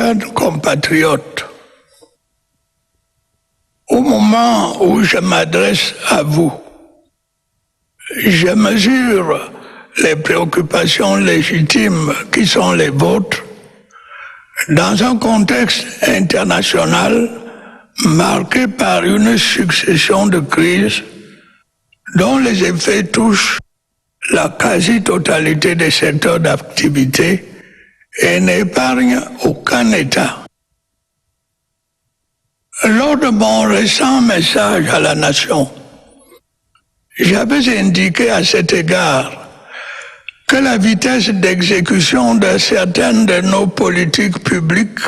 jeunes compatriotes, au moment où je m'adresse à vous, je mesure les préoccupations légitimes qui sont les vôtres dans un contexte international marqué par une succession de crises dont les effets touchent la quasi-totalité des secteurs d'activité et n'épargnent aucun État. Lors de mon récent message à la nation, j'avais indiqué à cet égard que la vitesse d'exécution de certaines de nos politiques publiques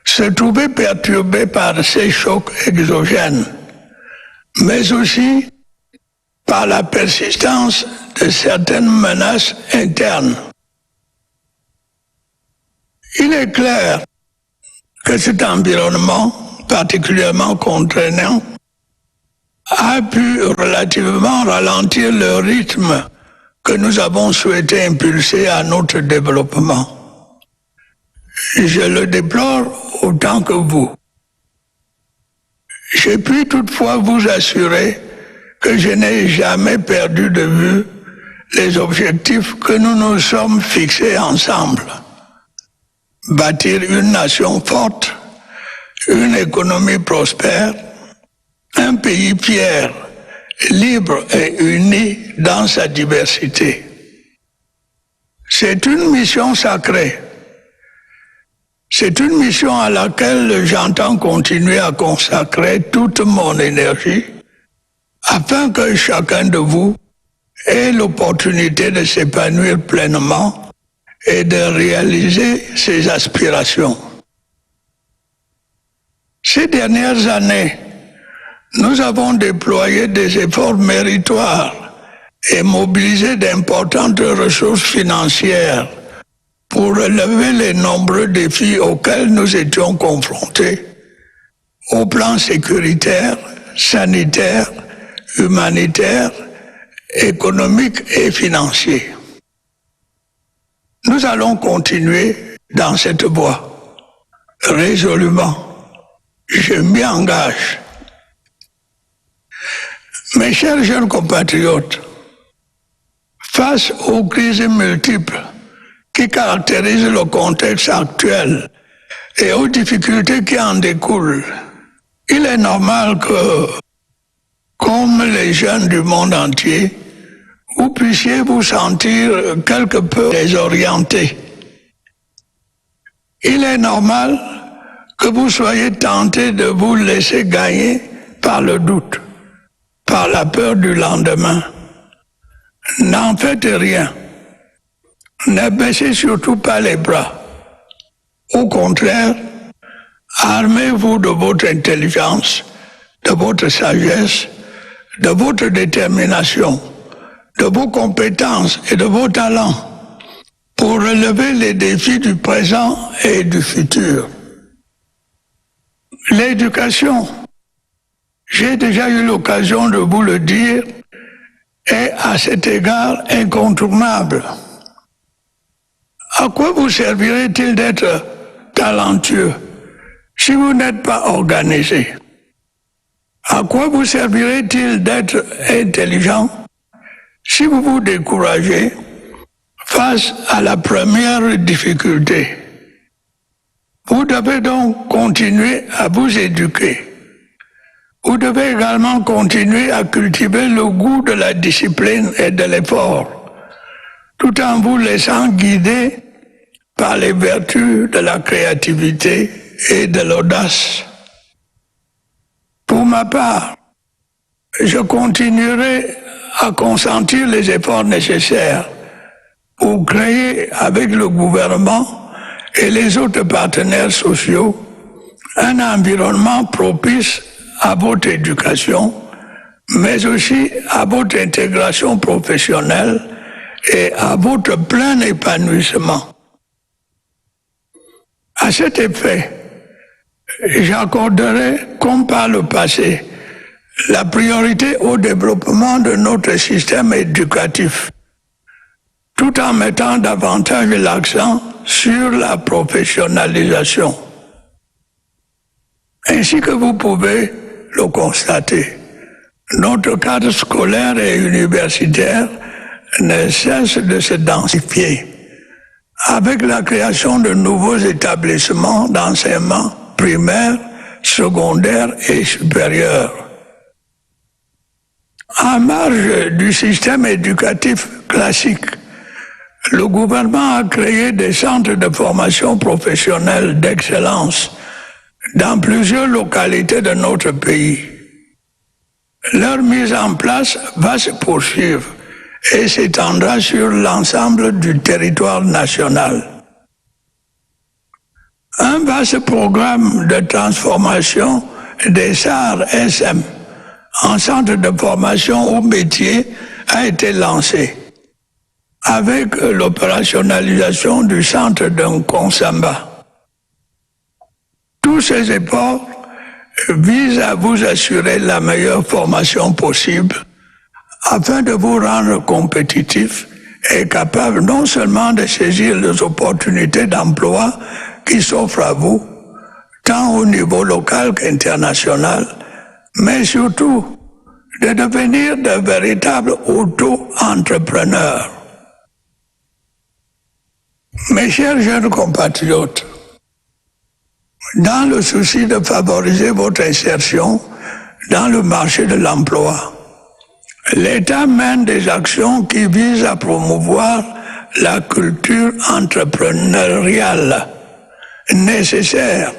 se trouvait perturbée par ces chocs exogènes, mais aussi par la persistance de certaines menaces internes. Il est clair que cet environnement particulièrement contraignant a pu relativement ralentir le rythme que nous avons souhaité impulser à notre développement. Je le déplore autant que vous. Je puis toutefois vous assurer que je n'ai jamais perdu de vue les objectifs que nous nous sommes fixés ensemble. Bâtir une nation forte, une économie prospère, un pays fier, libre et uni dans sa diversité. C'est une mission sacrée. C'est une mission à laquelle j'entends continuer à consacrer toute mon énergie afin que chacun de vous ait l'opportunité de s'épanouir pleinement et de réaliser ses aspirations. Ces dernières années, nous avons déployé des efforts méritoires et mobilisé d'importantes ressources financières pour relever les nombreux défis auxquels nous étions confrontés au plan sécuritaire, sanitaire, humanitaire, économique et financier. Nous allons continuer dans cette voie, résolument. Je m'y engage. Mes chers jeunes compatriotes, face aux crises multiples qui caractérisent le contexte actuel et aux difficultés qui en découlent, il est normal que, comme les jeunes du monde entier, vous puissiez vous sentir quelque peu désorientés. Il est normal que vous soyez tentés de vous laisser gagner par le doute, par la peur du lendemain. N'en faites rien. Ne baissez surtout pas les bras. Au contraire, armez-vous de votre intelligence, de votre sagesse, de votre détermination, de vos compétences et de vos talents pour relever les défis du présent et du futur. L'éducation, j'ai déjà eu l'occasion de vous le dire, est à cet égard incontournable. À quoi vous servirait-il d'être talentueux si vous n'êtes pas organisé? À quoi vous servirait-il d'être intelligent si vous vous découragez face à la première difficulté? Vous devez donc continuer à vous éduquer. Vous devez également continuer à cultiver le goût de la discipline et de l'effort, tout en vous laissant guider par les vertus de la créativité et de l'audace. Pour ma part, je continuerai à consentir les efforts nécessaires pour créer avec le gouvernement et les autres partenaires sociaux un environnement propice à votre éducation, mais aussi à votre intégration professionnelle et à votre plein épanouissement. À cet effet, j'accorderai, comme par le passé, la priorité au développement de notre système éducatif, tout en mettant davantage l'accent sur la professionnalisation. Ainsi que vous pouvez le constater, notre cadre scolaire et universitaire ne cesse de se densifier avec la création de nouveaux établissements d'enseignement primaire, secondaire et supérieur. En marge du système éducatif classique, le gouvernement a créé des centres de formation professionnelle d'excellence dans plusieurs localités de notre pays. Leur mise en place va se poursuivre et s'étendra sur l'ensemble du territoire national. Un vaste programme de transformation des SAR-SM en centre de formation au métier a été lancé avec l'opérationnalisation du centre de Konsamba. Tous ces efforts visent à vous assurer la meilleure formation possible afin de vous rendre compétitif et capable non seulement de saisir les opportunités d'emploi qui s'offrent à vous, tant au niveau local qu'international, mais surtout de devenir de véritables auto-entrepreneurs. Mes chers jeunes compatriotes, dans le souci de favoriser votre insertion dans le marché de l'emploi, l'État mène des actions qui visent à promouvoir la culture entrepreneuriale nécessaire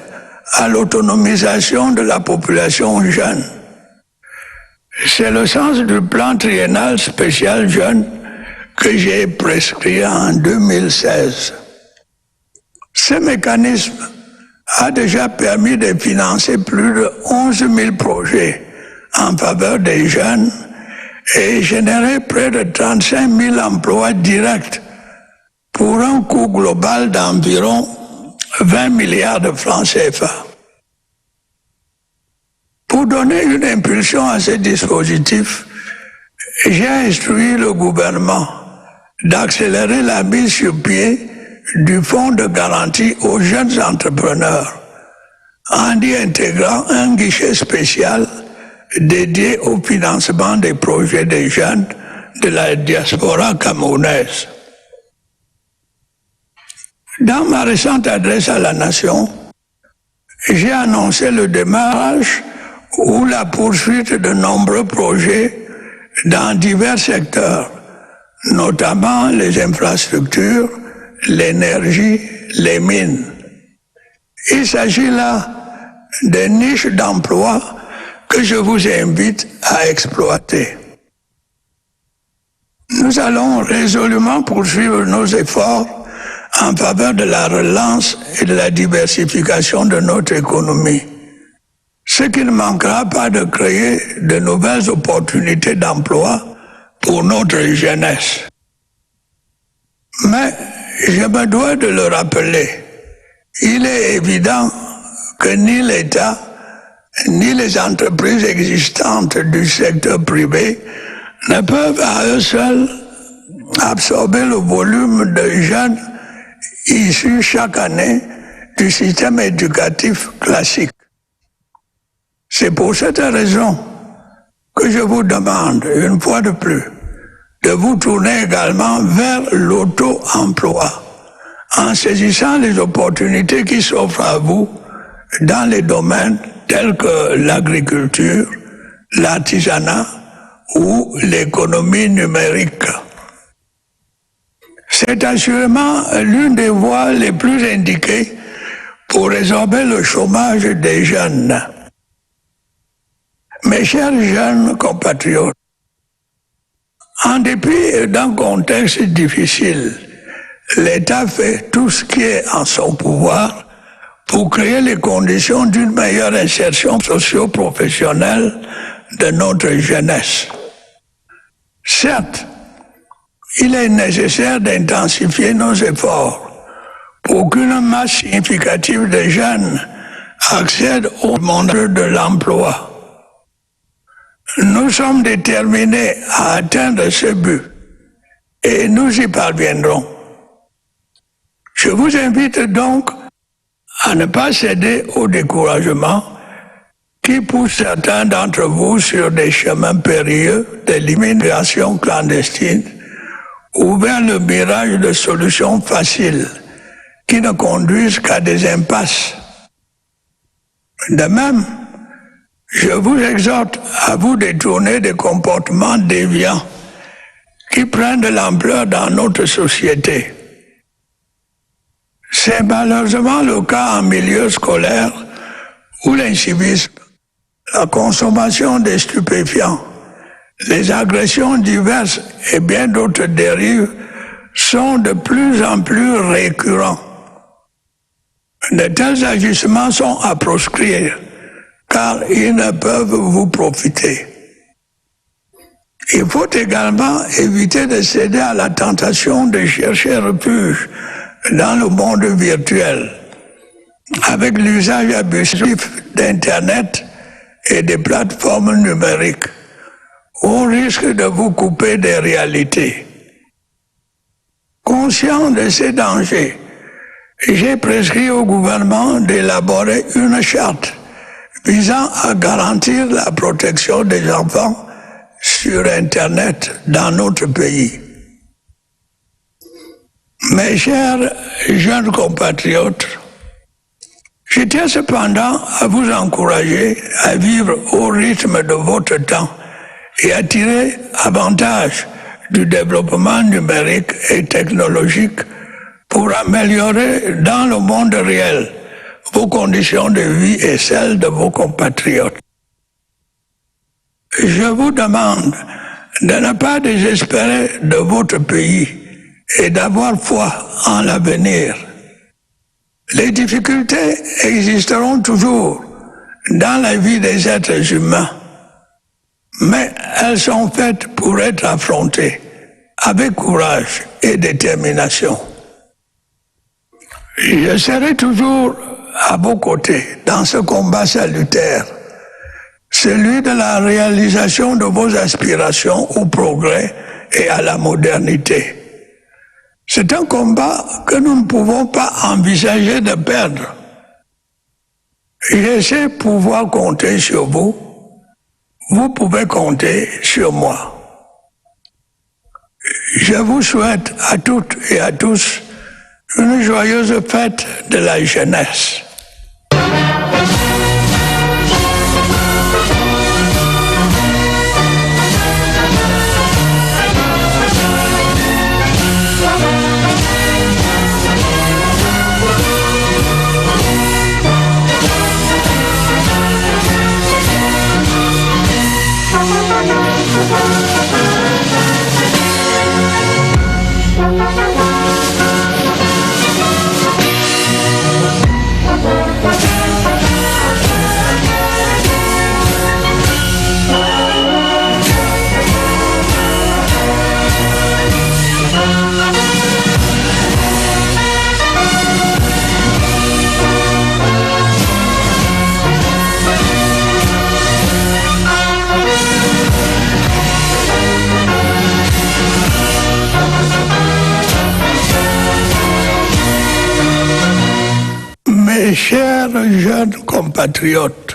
à l'autonomisation de la population jeune. C'est le sens du plan triennal spécial jeune que j'ai prescrit en 2016. Ce mécanisme a déjà permis de financer plus de 11 000 projets en faveur des jeunes et générer près de 35 000 emplois directs pour un coût global d'environ 20 milliards de francs CFA. Pour donner une impulsion à ce dispositif, j'ai instruit le gouvernement d'accélérer la mise sur pied du fonds de garantie aux jeunes entrepreneurs en y intégrant un guichet spécial dédié au financement des projets des jeunes de la diaspora camerounaise. Dans ma récente adresse à la nation, j'ai annoncé le démarrage ou la poursuite de nombreux projets dans divers secteurs, notamment les infrastructures, l'énergie, les mines. Il s'agit là de niches d'emploi que je vous invite à exploiter. Nous allons résolument poursuivre nos efforts en faveur de la relance et de la diversification de notre économie, ce qui ne manquera pas de créer de nouvelles opportunités d'emploi pour notre jeunesse. Mais je me dois de le rappeler, il est évident que ni l'État, ni les entreprises existantes du secteur privé ne peuvent à eux seuls absorber le volume de jeunes issus chaque année du système éducatif classique. C'est pour cette raison que je vous demande, une fois de plus, de vous tourner également vers l'auto-emploi, en saisissant les opportunités qui s'offrent à vous dans les domaines tels que l'agriculture, l'artisanat ou l'économie numérique. C'est assurément l'une des voies les plus indiquées pour résorber le chômage des jeunes. Mes chers jeunes compatriotes, en dépit d'un contexte difficile, l'État fait tout ce qui est en son pouvoir pour créer les conditions d'une meilleure insertion socio-professionnelle de notre jeunesse. Certes, il est nécessaire d'intensifier nos efforts pour qu'une masse significative de jeunes accède au monde de l'emploi. Nous sommes déterminés à atteindre ce but et nous y parviendrons. Je vous invite donc à ne pas céder au découragement qui pousse certains d'entre vous sur des chemins périlleux de l'immigration clandestine ou vers le mirage de solutions faciles qui ne conduisent qu'à des impasses. De même, je vous exhorte à vous détourner des comportements déviants qui prennent de l'ampleur dans notre société. C'est malheureusement le cas en milieu scolaire où l'incivisme, la consommation des stupéfiants, les agressions diverses et bien d'autres dérives sont de plus en plus récurrents. De tels agissements sont à proscrire car ils ne peuvent vous profiter. Il faut également éviter de céder à la tentation de chercher refuge dans le monde virtuel, avec l'usage abusif d'Internet et des plateformes numériques, on risque de vous couper des réalités. Conscient de ces dangers, j'ai prescrit au gouvernement d'élaborer une charte visant à garantir la protection des enfants sur Internet dans notre pays. Mes chers jeunes compatriotes, je tiens cependant à vous encourager à vivre au rythme de votre temps et à tirer avantage du développement numérique et technologique pour améliorer dans le monde réel vos conditions de vie et celles de vos compatriotes. Je vous demande de ne pas désespérer de votre pays et d'avoir foi en l'avenir. Les difficultés existeront toujours dans la vie des êtres humains, mais elles sont faites pour être affrontées avec courage et détermination. Je serai toujours à vos côtés dans ce combat salutaire, celui de la réalisation de vos aspirations au progrès et à la modernité. C'est un combat que nous ne pouvons pas envisager de perdre. Je sais pouvoir compter sur vous. Vous pouvez compter sur moi. Je vous souhaite à toutes et à tous une joyeuse fête de la jeunesse. Mes chers jeunes compatriotes,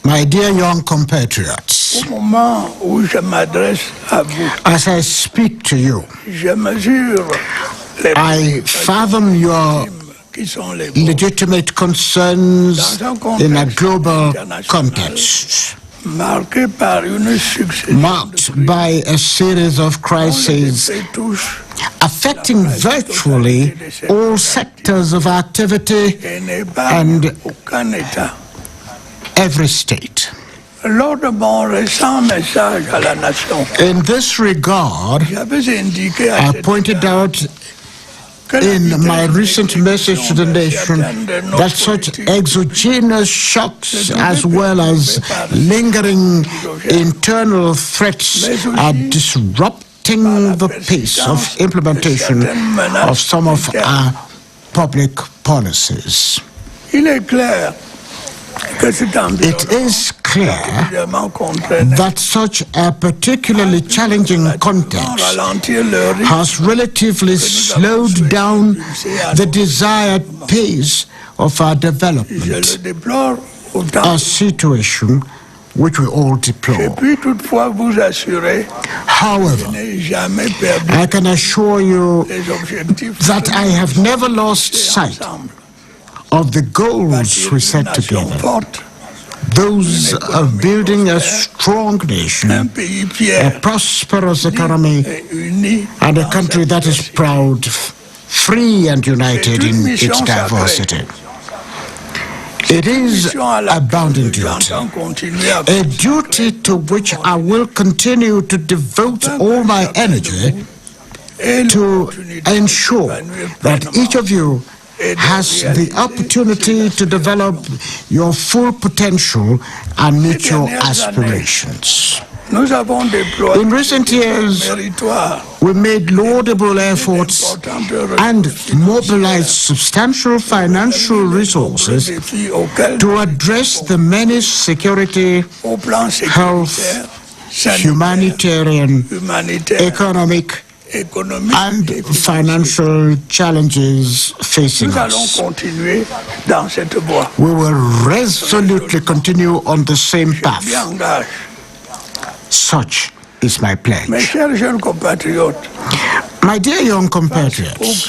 my dear young compatriots, au moment où je m'adresse à vous, as I speak to you, je mesure les I fathom your qui sont les vôtres legitimate concerns in a global context, marqué par une succession marked by a series of crises affecting virtually all sectors of activity and every state. Lors de mon récent message à la nation, In this regard, j'avais indiqué à I cette pointed out in my recent message to the nation that such exogenous shocks as well as lingering internal threats are disrupting the pace of implementation of some of our public policies. il est clair que cet It is clear that such a particularly challenging context has relatively slowed down the desired pace of our development, a situation which we all deplore. However, I can assure you that I have never lost sight of the goals we set together, those of building a strong nation, a prosperous economy, and a country that is proud, free and united in its diversity. It is a bounden duty, a duty to which I will continue to devote all my energy to ensure that each of you has the opportunity to develop your full potential and meet your aspirations. In recent years, we made laudable efforts and mobilized substantial financial resources to address the many security, health, humanitarian, economic, and financial challenges facing us. We will resolutely continue on the same path. Such is my pledge. My dear young compatriots,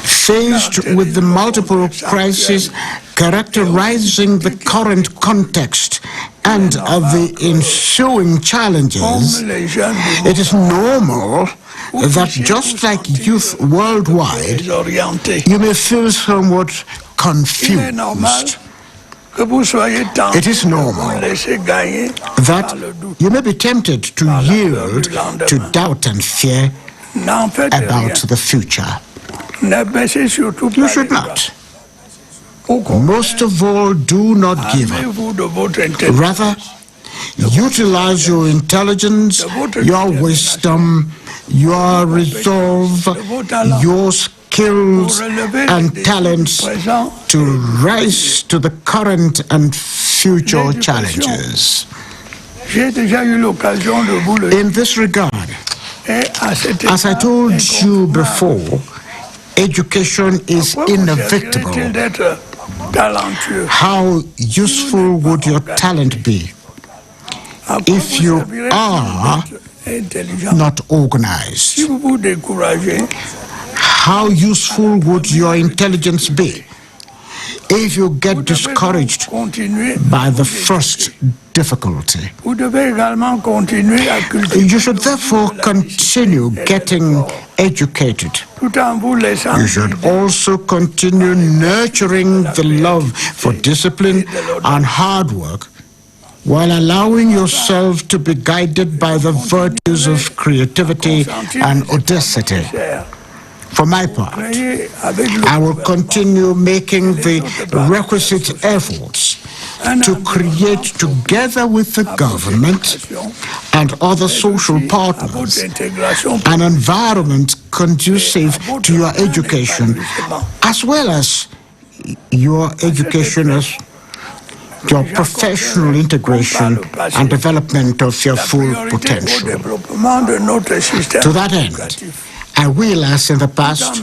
faced with the multiple crises characterizing the current context and of the ensuing challenges, it is normal that just like youth worldwide, you may feel somewhat confused. It is normal that you may be tempted to yield to doubt and fear about the future. You should not. Most of all, do not give up. Rather, utilize your intelligence, your wisdom, your resolve, your skills and talents to rise to the current and future challenges. In this regard, as I told you before, education is inevitable. How useful would your talent be if you are not organized? How useful would your intelligence be if you get discouraged by the first difficulty? You should therefore continue getting educated. You should also continue nurturing the love for discipline and hard work while allowing yourself to be guided by the virtues of creativity and audacity. For my part, I will continue making the requisite efforts to create, together with the government and other social partners, an environment conducive to your education, as well as your education as your professional integration and development of your full potential. To that end, I will, as in the past,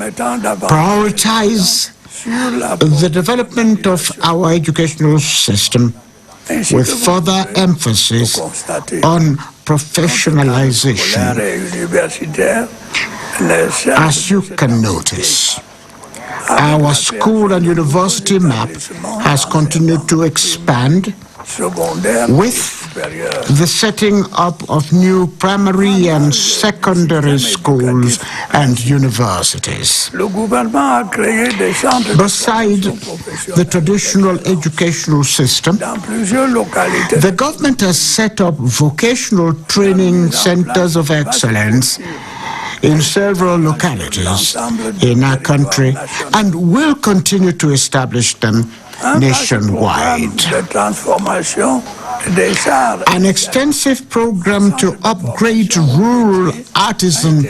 prioritize the development of our educational system with further emphasis on professionalization. As you can notice, our school and university map has continued to expand with the setting up of new primary and secondary schools and universities. Beside the traditional educational system, the government has set up vocational training centers of excellence in several localities in our country and will continue to establish them nationwide. An extensive program to upgrade rural artisan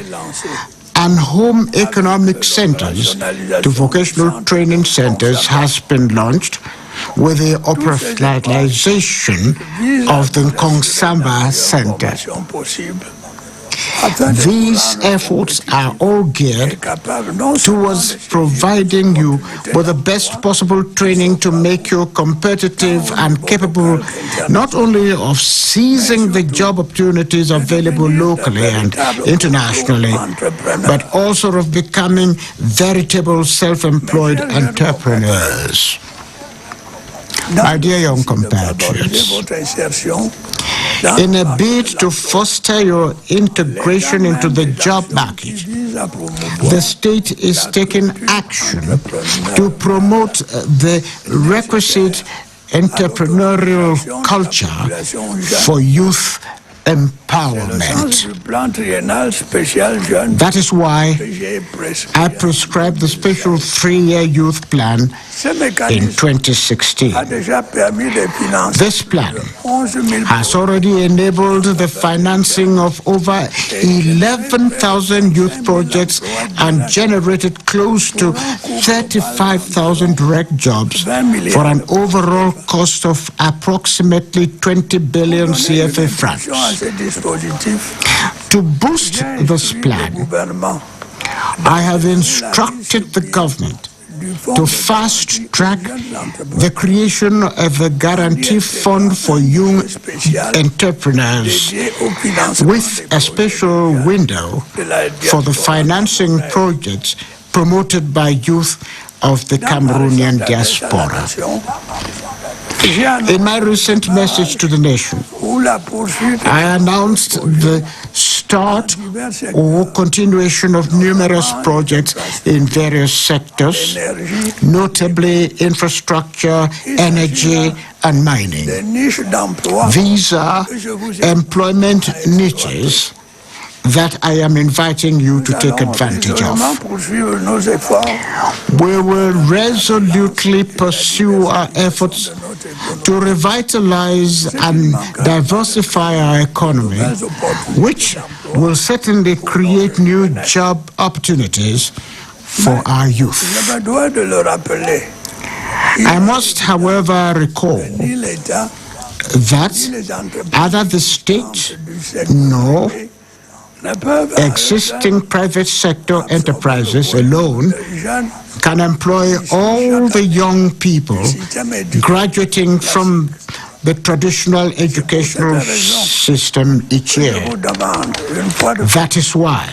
and home economic centers to vocational training centers has been launched with the operationalization of the Kongsamba Center. These efforts are all geared towards providing you with the best possible training to make you competitive and capable not only of seizing the job opportunities available locally and internationally, but also of becoming veritable self-employed entrepreneurs. My dear young compatriots, in a bid to foster your integration into the job market, the state is taking action to promote the requisite entrepreneurial culture for youth empowerment. That is why I prescribed the special 3-year youth plan in 2016. This plan has already enabled the financing of over 11,000 youth projects and generated close to 35,000 direct jobs for an overall cost of approximately 20 billion CFA francs. To boost this plan, I have instructed the government to fast-track the creation of a guarantee fund for young entrepreneurs with a special window for the financing projects promoted by youth of the Cameroonian diaspora. In my recent message to the nation, I announced the start or continuation of numerous projects in various sectors, notably infrastructure, energy, and mining. These are employment niches that I am inviting you to take advantage of. We will resolutely pursue our efforts to revitalize and diversify our economy, which will certainly create new job opportunities for our youth. I must, however, recall that either the state nor existing private sector enterprises alone can employ all the young people graduating from the traditional educational system each year. That is why,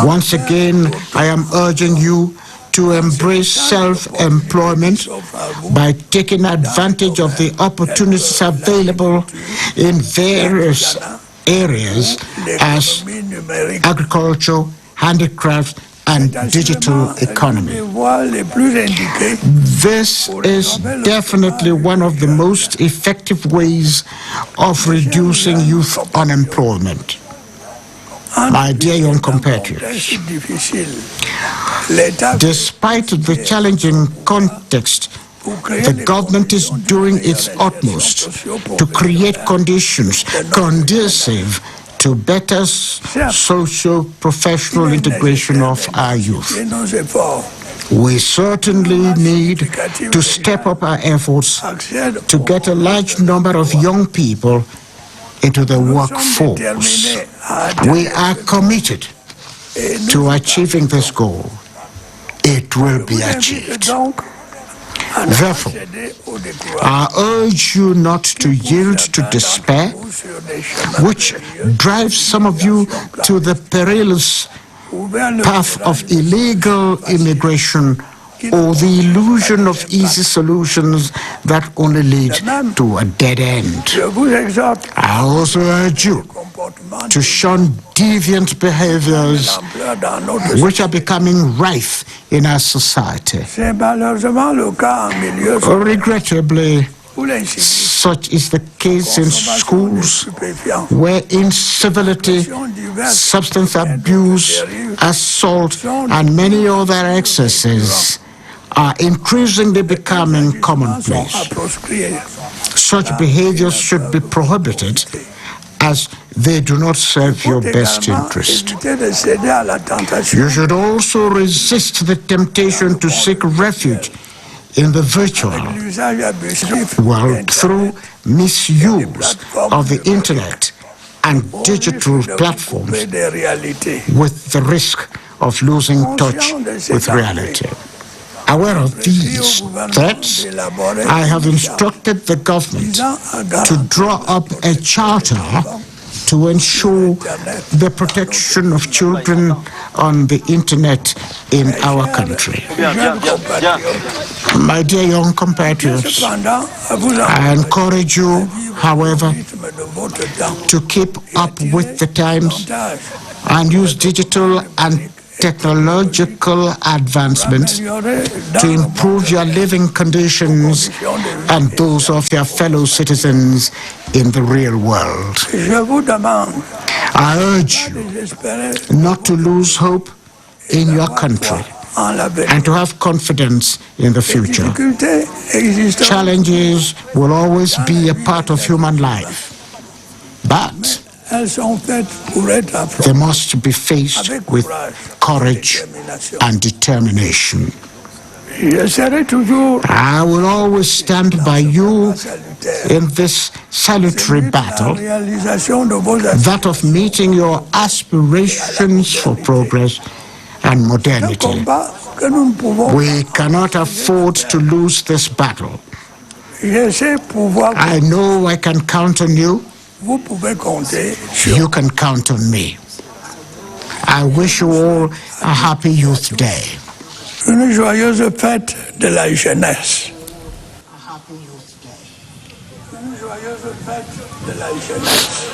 once again, I am urging you to embrace self-employment by taking advantage of the opportunities available in various areas as agriculture, handicraft, and digital economy. This is definitely one of the most effective ways of reducing youth unemployment. My dear young compatriots, despite the challenging context, the government is doing its utmost to create conditions conducive to better socio-professional integration of our youth. We certainly need to step up our efforts to get a large number of young people into the workforce. We are committed to achieving this goal. It will be achieved. Therefore, I urge you not to yield to despair, which drives some of you to the perilous path of illegal immigration or the illusion of easy solutions that only lead to a dead end. I also urge you to shun deviant behaviors which are becoming rife in our society. Regrettably, such is the case in schools where incivility, substance abuse, assault, and many other excesses are increasingly becoming commonplace. Such behaviors should be prohibited as they do not serve your best interest. You should also resist the temptation to seek refuge in the virtual world through misuse of the internet and digital platforms, with the risk of losing touch with reality. Aware of these threats, I have instructed the government to draw up a charter to ensure the protection of children on the internet in our country. My dear young compatriots, I encourage you, however, to keep up with the times and use digital and technological advancements to improve your living conditions and those of your fellow citizens in the real world. I urge you not to lose hope in your country and to have confidence in the future. Challenges will always be a part of human life, but they must be faced with courage and determination. I will always stand by you in this salutary battle, that of meeting your aspirations for progress and modernity. We cannot afford to lose this battle. I know I can count on you. You can count on me. I wish you all a happy Youth Day. Une joyeuse fête de la jeunesse. Une joyeuse fête de la jeunesse.